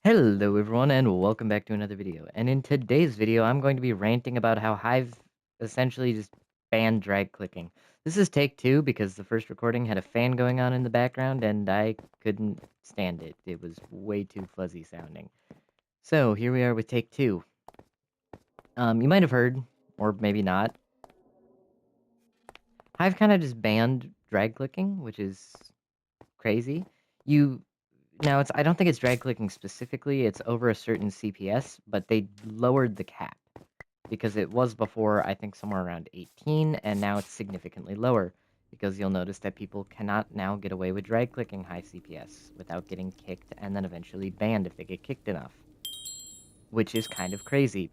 Hello everyone and welcome back to another video. And in today's video, I'm going to be ranting about how Hive essentially just banned drag clicking. This is take two because the first recording had a fan going on in the background and I couldn't stand it. It was way too fuzzy sounding. So here we are with take two. You might have heard, or maybe not, Hive kind of just banned drag clicking, which is crazy. I don't think it's drag clicking specifically, it's over a certain CPS, but they lowered the cap. Because it was before, I think, somewhere around 18, and now it's significantly lower, because you'll notice that people cannot now get away with drag clicking high CPS without getting kicked and then eventually banned if they get kicked enough. Which is kind of crazy.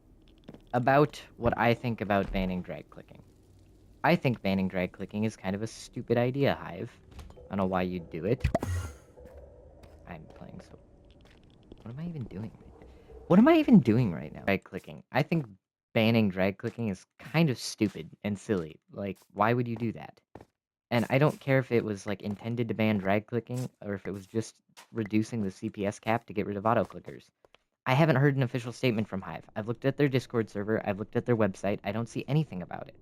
About what I think about banning drag clicking. I think banning drag clicking is kind of a stupid idea, Hive. I don't know why you'd do it. I'm playing so... What am I even doing? What am I even doing right now? Drag clicking. I think banning drag clicking is kind of stupid and silly. Like, why would you do that? And I don't care if it was like intended to ban drag clicking or if it was just reducing the CPS cap to get rid of auto clickers. I haven't heard an official statement from Hive. I've looked at their Discord server, I've looked at their website, I don't see anything about it.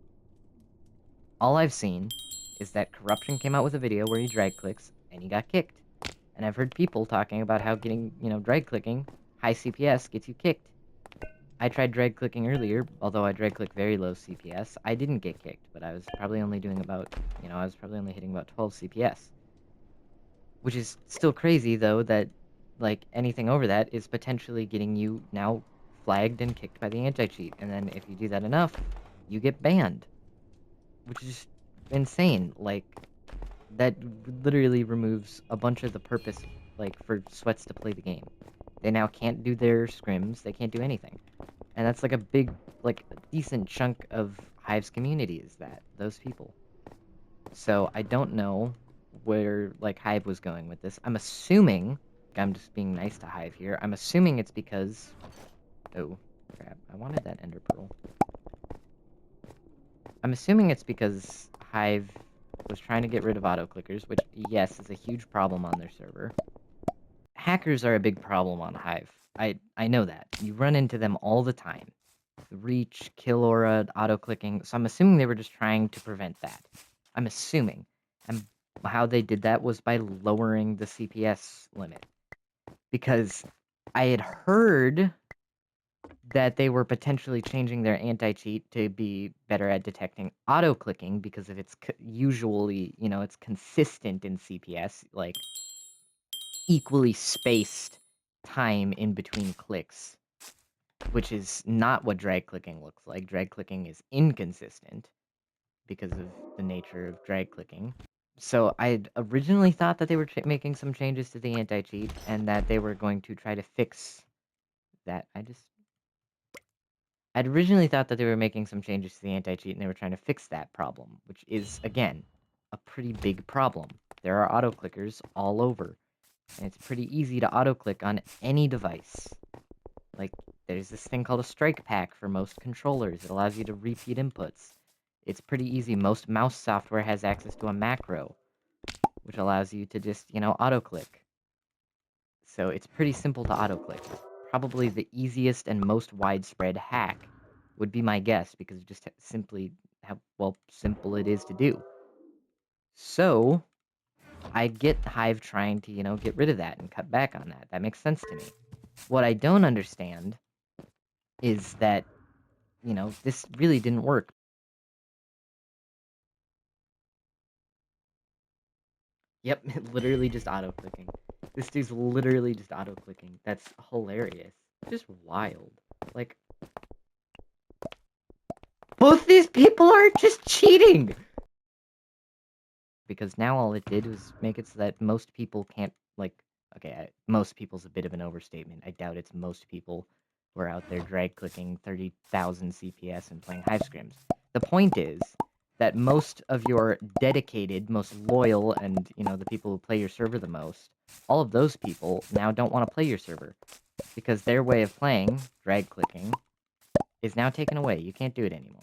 All I've seen is that Corruption came out with a video where he drag clicks and he got kicked. And I've heard people talking about how getting, drag clicking, high CPS, gets you kicked. I tried drag clicking earlier, although I drag click very low CPS. I didn't get kicked, but I was probably only doing about, I was probably only hitting about 12 CPS. Which is still crazy, though, that, like, anything over that is potentially getting you now flagged and kicked by the anti-cheat. And then if you do that enough, you get banned. Which is insane. Like, that literally removes a bunch of the purpose, like, for sweats to play the game. They now can't do their scrims, they can't do anything. And that's like a big, like, decent chunk of Hive's community is those people. So I don't know where, like, Hive was going with this. I'm assuming, I'm just being nice to Hive here, I'm assuming it's because, oh, crap, I wanted that ender pearl. I'm assuming it's because Hive was trying to get rid of auto-clickers, which, yes, is a huge problem on their server. Hackers are a big problem on Hive. I know that. You run into them all the time. Reach, kill aura, auto-clicking. So I'm assuming they were just trying to prevent that. I'm assuming. And how they did that was by lowering the CPS limit. Because I had heard that they were potentially changing their anti-cheat to be better at detecting auto-clicking because of its usually, it's consistent in CPS, like equally spaced time in between clicks, which is not what drag clicking looks like. Drag clicking is inconsistent because of the nature of drag clicking. So I originally thought that they were making some changes to the anti-cheat and that they were going to try to fix that. I'd originally thought that they were making some changes to the anti-cheat and they were trying to fix that problem, which is, again, a pretty big problem. There are auto-clickers all over, and it's pretty easy to auto-click on any device. Like, there's this thing called a strike pack for most controllers. It allows you to repeat inputs. It's pretty easy. Most mouse software has access to a macro, which allows you to just, auto-click. So it's pretty simple to auto-click. Probably the easiest and most widespread hack would be my guess, because of just simply how, well, simple it is to do. So, I get Hive trying to, get rid of that and cut back on that. That makes sense to me. What I don't understand is that, this really didn't work. Yep, literally just auto-clicking. This dude's literally just auto-clicking. That's hilarious. Just wild. Like, both these people are just cheating! Because now all it did was make it so that most people can't, like, okay, most people's a bit of an overstatement. I doubt it's most people who are out there drag-clicking 30,000 CPS and playing Hive scrims. The point is that most of your dedicated, most loyal, and, the people who play your server the most, all of those people now don't want to play your server. Because their way of playing, drag-clicking, is now taken away. You can't do it anymore.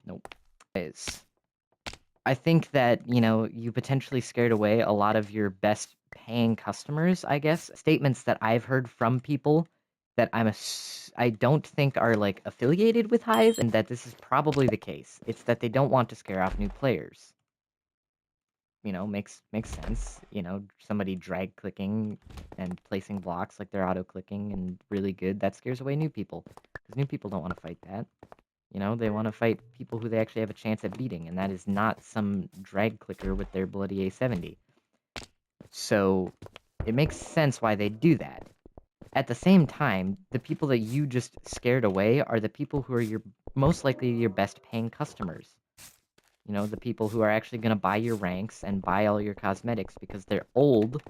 Nope. I think that, you potentially scared away a lot of your best paying customers, I guess. Statements that I've heard from people that I don't think are like affiliated with Hive, and that this is probably the case. It's that they don't want to scare off new players. Makes sense. Somebody drag clicking and placing blocks like they're auto clicking and really good, that scares away new people. Because new people don't want to fight that. They want to fight people who they actually have a chance at beating, and that is not some drag clicker with their bloody A70. So it makes sense why they do that. At the same time, the people that you just scared away are the people who are most likely your best paying customers. The people who are actually going to buy your ranks and buy all your cosmetics because they're old,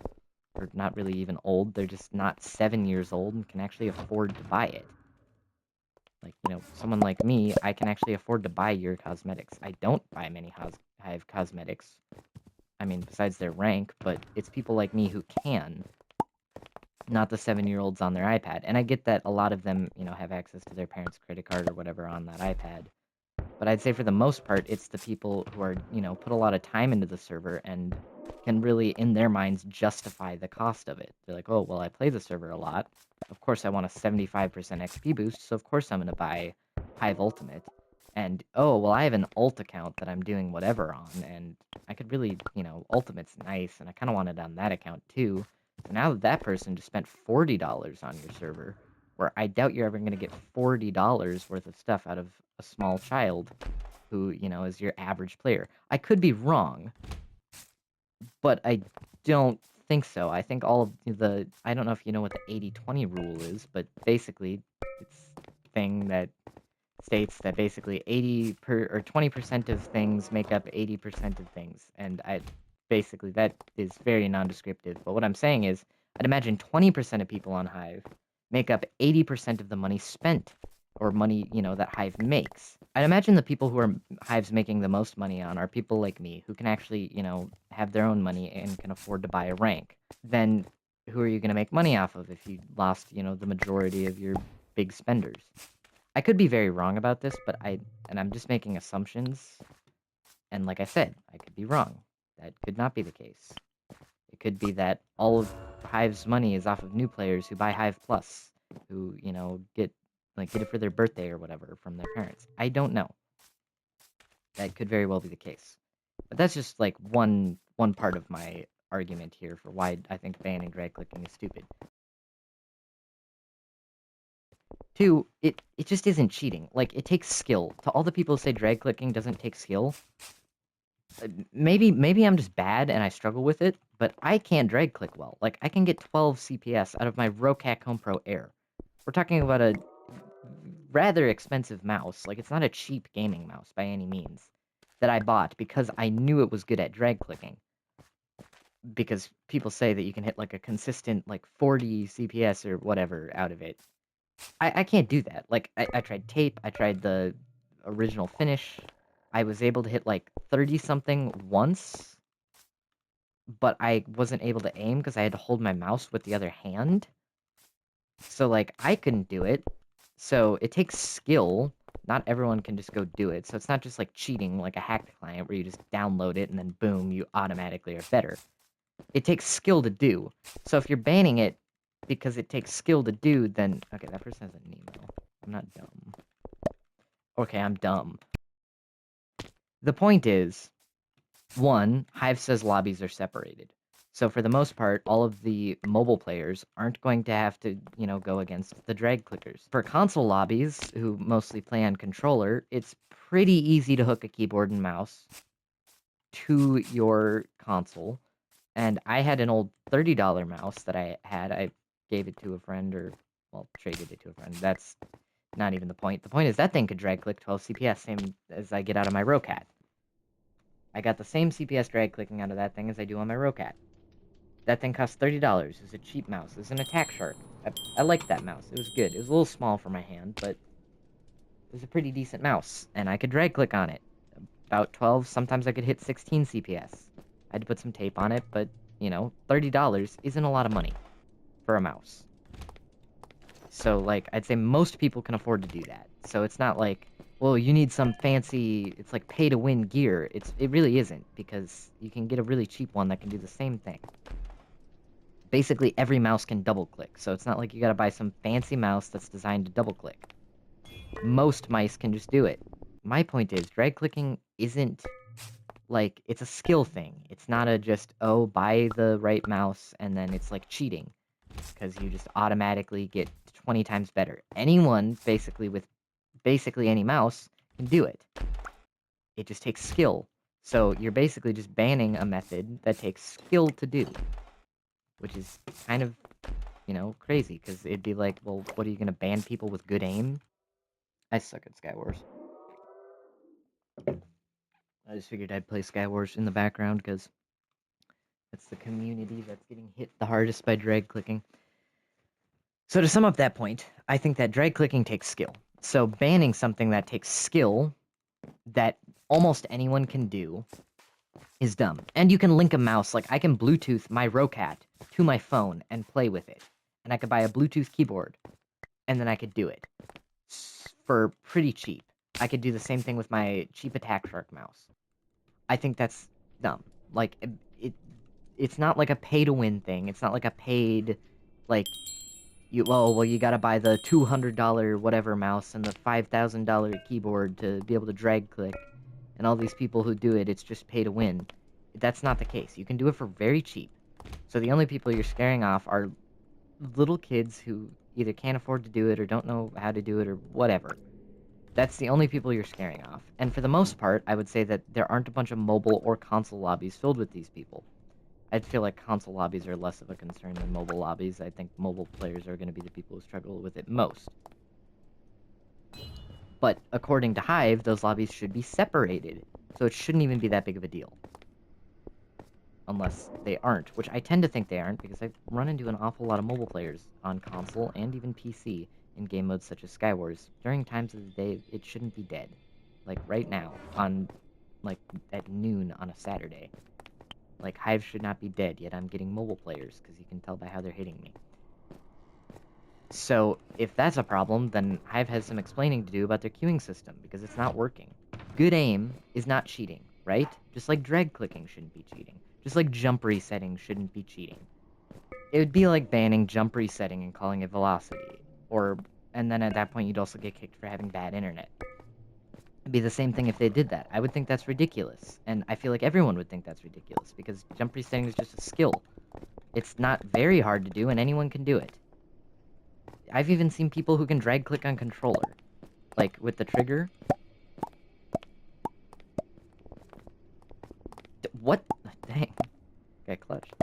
or not really even old, they're just not 7 years old and can actually afford to buy it. Like, someone like me, I can actually afford to buy your cosmetics. I don't buy many Hive cosmetics. I mean, besides their rank, but it's people like me who can, not the 7-year-olds on their iPad. And I get that a lot of them, have access to their parents' credit card or whatever on that iPad. But I'd say for the most part, it's the people who are, put a lot of time into the server and can really, in their minds, justify the cost of it. They're like, oh, well, I play the server a lot. Of course, I want a 75% XP boost, so of course I'm going to buy Hive Ultimate. And, oh, well, I have an ult account that I'm doing whatever on, and I could really, Ultimate's nice, and I kind of want it on that account too. So now that person just spent $40 on your server, where I doubt you're ever going to get $40 worth of stuff out of a small child who, is your average player. I could be wrong, but I don't think so. I think all of I don't know if you know what the 80-20 rule is, but basically it's a thing that states that basically 20% of things make up 80% of things, and basically that is very non-descriptive. But what I'm saying is, I'd imagine 20% of people on Hive make up 80% of the money spent, or money, that Hive makes. I'd imagine the people who are Hive's making the most money on are people like me, who can actually, have their own money and can afford to buy a rank. Then who are you going to make money off of if you lost, the majority of your big spenders? I could be very wrong about this, but I'm just making assumptions. And like I said, I could be wrong. That could not be the case. It could be that all of Hive's money is off of new players who buy Hive Plus, who, get it for their birthday or whatever from their parents. I don't know. That could very well be the case. But that's just like one part of my argument here for why I think banning drag clicking is stupid. Two, it just isn't cheating. Like, it takes skill. To all the people who say drag clicking doesn't take skill, maybe I'm just bad and I struggle with it, but I can't drag click well. Like, I can get 12 CPS out of my Rocac Home Pro Air. We're talking about a rather expensive mouse. Like, it's not a cheap gaming mouse by any means that I bought because I knew it was good at drag clicking. Because people say that you can hit like a consistent like 40 CPS or whatever out of it. I can't do that. Like, I tried tape, I tried the original finish. I was able to hit like 30-something once, but I wasn't able to aim because I had to hold my mouse with the other hand. So, like, I couldn't do it. So, it takes skill. Not everyone can just go do it. So, it's not just like cheating like a hacked client where you just download it and then boom, you automatically are better. It takes skill to do. So, if you're banning it because it takes skill to do, then... Okay, that person has a Nemo. I'm not dumb. Okay, I'm dumb. The point is, one, Hive says lobbies are separated. So for the most part, all of the mobile players aren't going to have to, go against the drag clickers. For console lobbies, who mostly play on controller, it's pretty easy to hook a keyboard and mouse to your console. And I had an old $30 mouse that I had. I gave it to a friend, or, well, traded it to a friend. That's not even the point. The point is that thing could drag click 12 CPS, same as I get out of my Rocat. I got the same CPS drag clicking out of that thing as I do on my Rocat. That thing cost $30. It was a cheap mouse. It was an Attack Shark. I liked that mouse. It was good. It was a little small for my hand, but it was a pretty decent mouse, and I could drag click on it. About 12, sometimes I could hit 16 CPS. I had to put some tape on it, but, $30 isn't a lot of money for a mouse. So, like, I'd say most people can afford to do that. So it's not like, well, you need some fancy, it's like pay-to-win gear. It really isn't, because you can get a really cheap one that can do the same thing. Basically, every mouse can double-click, so it's not like you gotta buy some fancy mouse that's designed to double-click. Most mice can just do it. My point is, drag-clicking isn't, like, it's a skill thing. It's not a just, oh, buy the right mouse, and then it's like cheating, because you just automatically get 20 times better. Anyone, basically, with basically any mouse can do it. It just takes skill. So you're basically just banning a method that takes skill to do, which is kind of, crazy, because it'd be like, well, what, are you going to ban people with good aim? I suck at skywars. I just figured I'd play skywars in the background, because it's the community that's getting hit the hardest by drag clicking. So to sum up that point, I think that drag clicking takes skill. So banning something that takes skill that almost anyone can do is dumb. And you can link a mouse, like I can Bluetooth my Rocat to my phone and play with it. And I could buy a Bluetooth keyboard, and then I could do it for pretty cheap. I could do the same thing with my cheap Attack Shark mouse. I think that's dumb. Like, it's not like a pay-to-win thing. It's not like a paid, like, you gotta buy the $200 whatever mouse and the $5,000 keyboard to be able to drag click, and all these people who do it, it's just pay to win. That's not the case. You can do it for very cheap. So the only people you're scaring off are little kids who either can't afford to do it or don't know how to do it or whatever. That's the only people you're scaring off. And for the most part, I would say that there aren't a bunch of mobile or console lobbies filled with these people. I'd feel like console lobbies are less of a concern than mobile lobbies. I think mobile players are going to be the people who struggle with it most. But according to Hive, those lobbies should be separated, so it shouldn't even be that big of a deal. Unless they aren't, which I tend to think they aren't, because I've run into an awful lot of mobile players on console and even PC in game modes such as Skywars. During times of the day, it shouldn't be dead. Like right now, at noon on a Saturday. Like, Hive should not be dead, yet I'm getting mobile players, because you can tell by how they're hitting me. So, if that's a problem, then Hive has some explaining to do about their queuing system, because it's not working. Good aim is not cheating, right? Just like drag clicking shouldn't be cheating. Just like jump resetting shouldn't be cheating. It would be like banning jump resetting and calling it velocity. And then at that point you'd also get kicked for having bad internet. It'd be the same thing if they did that. I would think that's ridiculous. And I feel like everyone would think that's ridiculous, because jump resetting is just a skill. It's not very hard to do, and anyone can do it. I've even seen people who can drag click on controller. Like, with the trigger. What? Dang. Got clutched.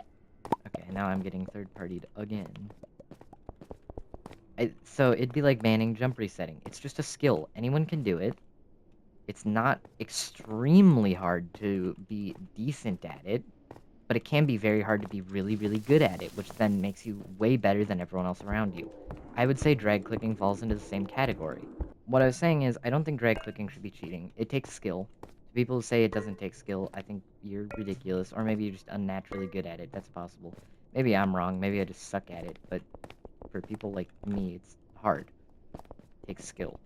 Okay, now I'm getting third-partied again. So it'd be like banning jump resetting. It's just a skill. Anyone can do it. It's not extremely hard to be decent at it, but it can be very hard to be really, really good at it, which then makes you way better than everyone else around you. I would say drag clicking falls into the same category. What I was saying is, I don't think drag clicking should be cheating. It takes skill. To people who say it doesn't take skill, I think you're ridiculous, or maybe you're just unnaturally good at it. That's possible. Maybe I'm wrong. Maybe I just suck at it, but for people like me, it's hard. It takes skill.